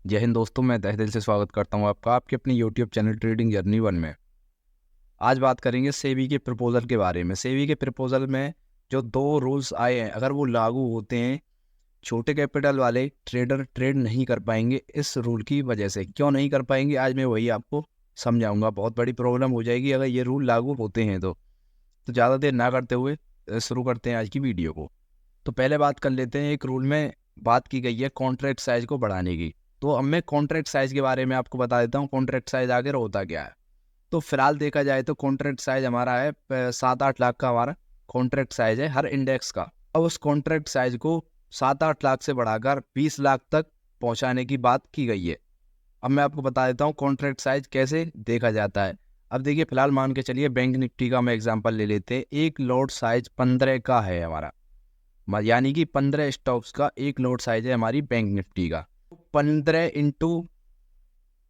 जय हिंद दोस्तों, मैं तहे दिल से स्वागत करता हूं आपका आपके अपने यूट्यूब चैनल ट्रेडिंग जर्नी 1 में। आज बात करेंगे सेबी के प्रपोजल के बारे में। सेबी के प्रपोजल में जो 2 रूल्स आए हैं, अगर वो लागू होते हैं, छोटे कैपिटल वाले ट्रेडर ट्रेड नहीं कर पाएंगे इस रूल की वजह से। क्यों नहीं कर पाएंगे, आज मैं वही आपको समझाऊंगा। बहुत बड़ी प्रॉब्लम हो जाएगी अगर ये रूल लागू होते हैं तो ज़्यादा देर ना करते हुए शुरू करते हैं आज की वीडियो को। तो पहले बात कर लेते हैं, एक रूल में बात की गई है कॉन्ट्रैक्ट साइज को बढ़ाने की। तो अब मैं कॉन्ट्रैक्ट साइज के बारे में आपको बता देता हूँ, कॉन्ट्रैक्ट साइज आगे होता क्या है। तो फिलहाल देखा जाए तो कॉन्ट्रैक्ट साइज हमारा है 7-8 लाख का हमारा कॉन्ट्रैक्ट साइज है हर इंडेक्स का। अब उस कॉन्ट्रैक्ट साइज को 7-8 लाख से बढ़ाकर 20 लाख तक पहुंचाने की बात की गई है। अब मैं आपको बता देता हूँ कॉन्ट्रैक्ट साइज कैसे देखा जाता है। अब देखिए, फिलहाल मान के चलिए बैंक निफ्टी का मैं एग्जांपल ले लेते हैं। एक लॉट साइज 15 का है हमारा, यानी कि 15 स्टॉक्स का एक लॉट साइज है हमारी बैंक निफ्टी का। 15 इंटू,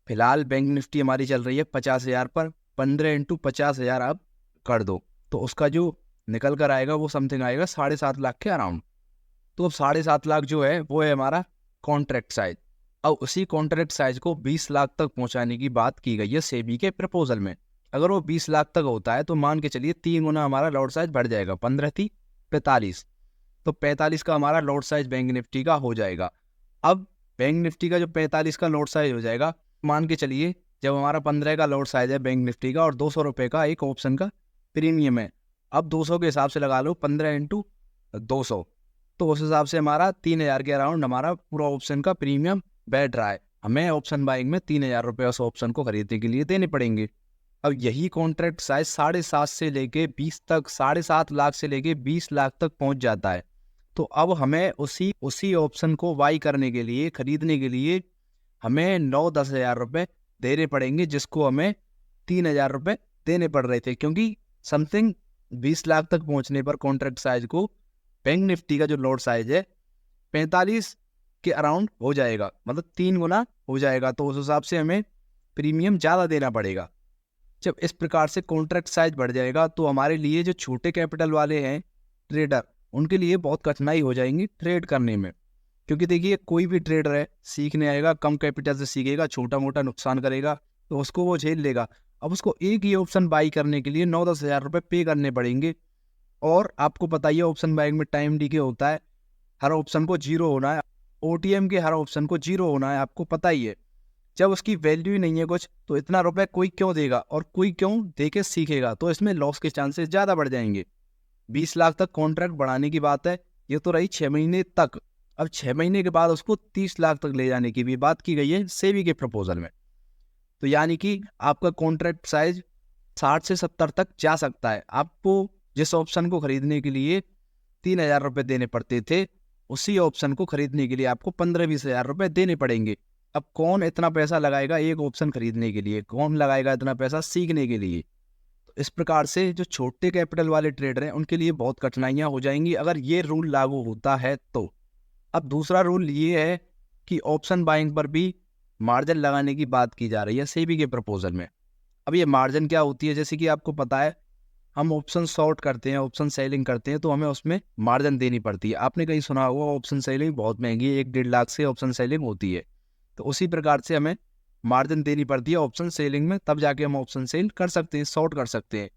फिलहाल बैंक निफ्टी हमारी चल रही है 50,000 पर, 15 इंटू 50,000 आप कर दो तो उसका जो निकल कर आएगा वो समथिंग आएगा 7.5 लाख के अराउंड। तो अब 7.5 लाख जो है वो है हमारा कॉन्ट्रैक्ट साइज। अब उसी कॉन्ट्रैक्ट साइज को 20 लाख तक पहुंचाने की बात की गई है सेबी के प्रपोजल में। अगर वो 20 लाख तक होता है तो मान के चलिए 3 गुना हमारा लॉट साइज बढ़ जाएगा। 15 थी 45, तो 45 का हमारा लॉट साइज बैंक निफ्टी का हो जाएगा। अब बैंक निफ्टी का जो 45 का लॉट साइज हो जाएगा, मान के चलिए जब हमारा 15 का लॉट साइज है बैंक निफ्टी का और 200 रुपये का एक ऑप्शन का प्रीमियम है। अब 200 के हिसाब से लगा लो 15 इंटू 200, तो उस हिसाब से हमारा 3,000 के अराउंड हमारा पूरा ऑप्शन का प्रीमियम बैठ रहा है। हमें ऑप्शन बाइंग में 3,000 रुपये उस ऑप्शन को खरीदने के लिए देने पड़ेंगे। अब यही कॉन्ट्रैक्ट साइज 7.5 से लेके 20 तक, 7.5 लाख से लेके 20 लाख तक पहुंच जाता है। तो अब हमें उसी ऑप्शन को बाई करने के लिए, खरीदने के लिए हमें 9-10 हज़ार रुपये देने पड़ेंगे, जिसको हमें 3,000 रुपये देने पड़ रहे थे, क्योंकि समथिंग 20 लाख तक पहुंचने पर कॉन्ट्रैक्ट साइज को बैंक निफ्टी का जो लॉट साइज है 45 के अराउंड हो जाएगा, मतलब 3 गुना हो जाएगा। तो उस हिसाब से हमें प्रीमियम ज़्यादा देना पड़ेगा। जब इस प्रकार से कॉन्ट्रैक्ट साइज बढ़ जाएगा तो हमारे लिए जो छोटे कैपिटल वाले हैं ट्रेडर, उनके लिए बहुत कठिनाई हो जाएंगी ट्रेड करने में। क्योंकि देखिए, कोई भी ट्रेडर है सीखने आएगा, कम कैपिटल से सीखेगा, छोटा मोटा नुकसान करेगा तो उसको वो झेल लेगा। अब उसको एक ही ऑप्शन बाई करने के लिए 9-10 हज़ार रुपये पे करने पड़ेंगे। और आपको पता ही है ऑप्शन बाइंग में टाइम डीके होता है, हर ऑप्शन को जीरो होना है। ओटीएम के हर ऑप्शन को जीरो होना है, आपको पता ही है। जब उसकी वैल्यू ही नहीं है कुछ, तो इतना रुपए कोई क्यों देगा और कोई क्यों दे के सीखेगा, तो इसमें लॉस के चांसेस ज़्यादा बढ़ जाएंगे। 20 लाख तक कॉन्ट्रैक्ट बढ़ाने की बात है, ये तो रही 6 महीने तक। अब 6 महीने के बाद उसको 30 लाख तक ले जाने की भी बात की गई है सेबी के प्रपोजल में। तो यानी कि आपका कॉन्ट्रैक्ट साइज 60 से 70 तक जा सकता है। आपको जिस ऑप्शन को खरीदने के लिए 3,000 रुपये देने पड़ते थे, उसी ऑप्शन को खरीदने के लिए आपको 15-20 हज़ार रुपये देने पड़ेंगे। अब कौन इतना पैसा लगाएगा एक ऑप्शन खरीदने के लिए, कौन लगाएगा इतना पैसा सीखने के लिए। तो इस प्रकार से जो छोटे कैपिटल वाले ट्रेडर हैं उनके लिए बहुत कठिनाइयां हो जाएंगी अगर ये रूल लागू होता है तो। अब दूसरा रूल ये है कि ऑप्शन बाइंग पर भी मार्जिन लगाने की बात की जा रही है सेबी के प्रपोजल में। अब ये मार्जिन क्या होती है, जैसे कि आपको पता है हम ऑप्शन शॉर्ट करते हैं, ऑप्शन सेलिंग करते हैं, तो हमें उसमें मार्जिन देनी पड़ती है। आपने कहीं सुना होगा ऑप्शन सेलिंग बहुत महंगी है, 1-1.5 लाख से ऑप्शन सेलिंग होती है। तो उसी प्रकार से हमें मार्जिन देनी पड़ती है ऑप्शन सेलिंग में, तब जाके हम ऑप्शन सेल कर सकते हैं, शॉर्ट कर सकते हैं।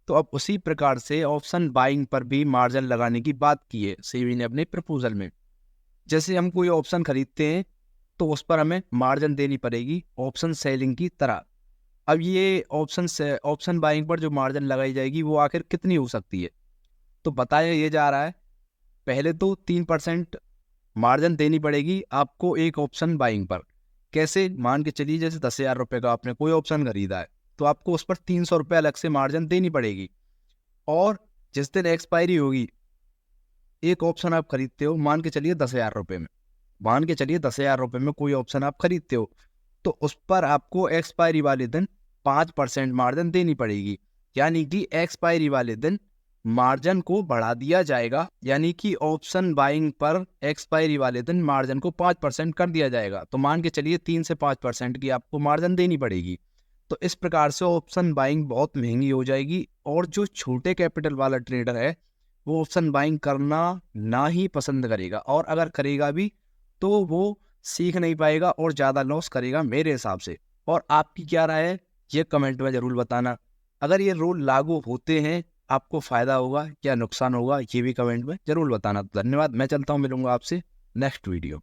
तो अब उसी प्रकार से ऑप्शन बाइंग पर भी मार्जिन लगाने की बात की है सेबी ने अपने प्रपोजल में। जैसे हम कोई ऑप्शन खरीदते हैं तो उस पर हमें मार्जिन देनी पड़ेगी ऑप्शन सेलिंग की तरह। अब ये ऑप्शन बाइंग पर जो मार्जिन लगाई जाएगी वो आखिर कितनी हो सकती है, तो बताया ये जा रहा है पहले तो 3% मार्जिन देनी पड़ेगी आपको एक ऑप्शन बाइंग पर। कैसे, मान के चलिए जैसे 10,000 रुपये का आपने कोई ऑप्शन खरीदा है तो आपको उस पर 300 रुपये अलग से मार्जिन देनी पड़ेगी। और जिस दिन एक्सपायरी होगी, एक ऑप्शन आप खरीदते हो मान के चलिए 10,000 रुपये में, मान के चलिए 10,000 रुपये में कोई ऑप्शन आप खरीदते हो, तो उस पर आपको एक्सपायरी वाले दिन 5% मार्जिन देनी पड़ेगी। यानी कि एक्सपायरी वाले दिन मार्जिन को बढ़ा दिया जाएगा, यानी कि ऑप्शन बाइंग पर एक्सपायरी वाले दिन मार्जिन को 5% कर दिया जाएगा। तो मान के चलिए 3 से 5% की आपको मार्जिन देनी पड़ेगी। तो इस प्रकार से ऑप्शन बाइंग बहुत महंगी हो जाएगी और जो छोटे कैपिटल वाला ट्रेडर है वो ऑप्शन बाइंग करना ना ही पसंद करेगा, और अगर करेगा भी तो वो सीख नहीं पाएगा और ज़्यादा लॉस करेगा मेरे हिसाब से। और आपकी क्या राय है ये कमेंट में ज़रूर बताना। अगर ये रूल लागू होते हैं आपको फ़ायदा होगा या नुकसान होगा ये भी कमेंट में ज़रूर बताना। तो धन्यवाद, मैं चलता हूँ, मिलूंगा आपसे नेक्स्ट वीडियो।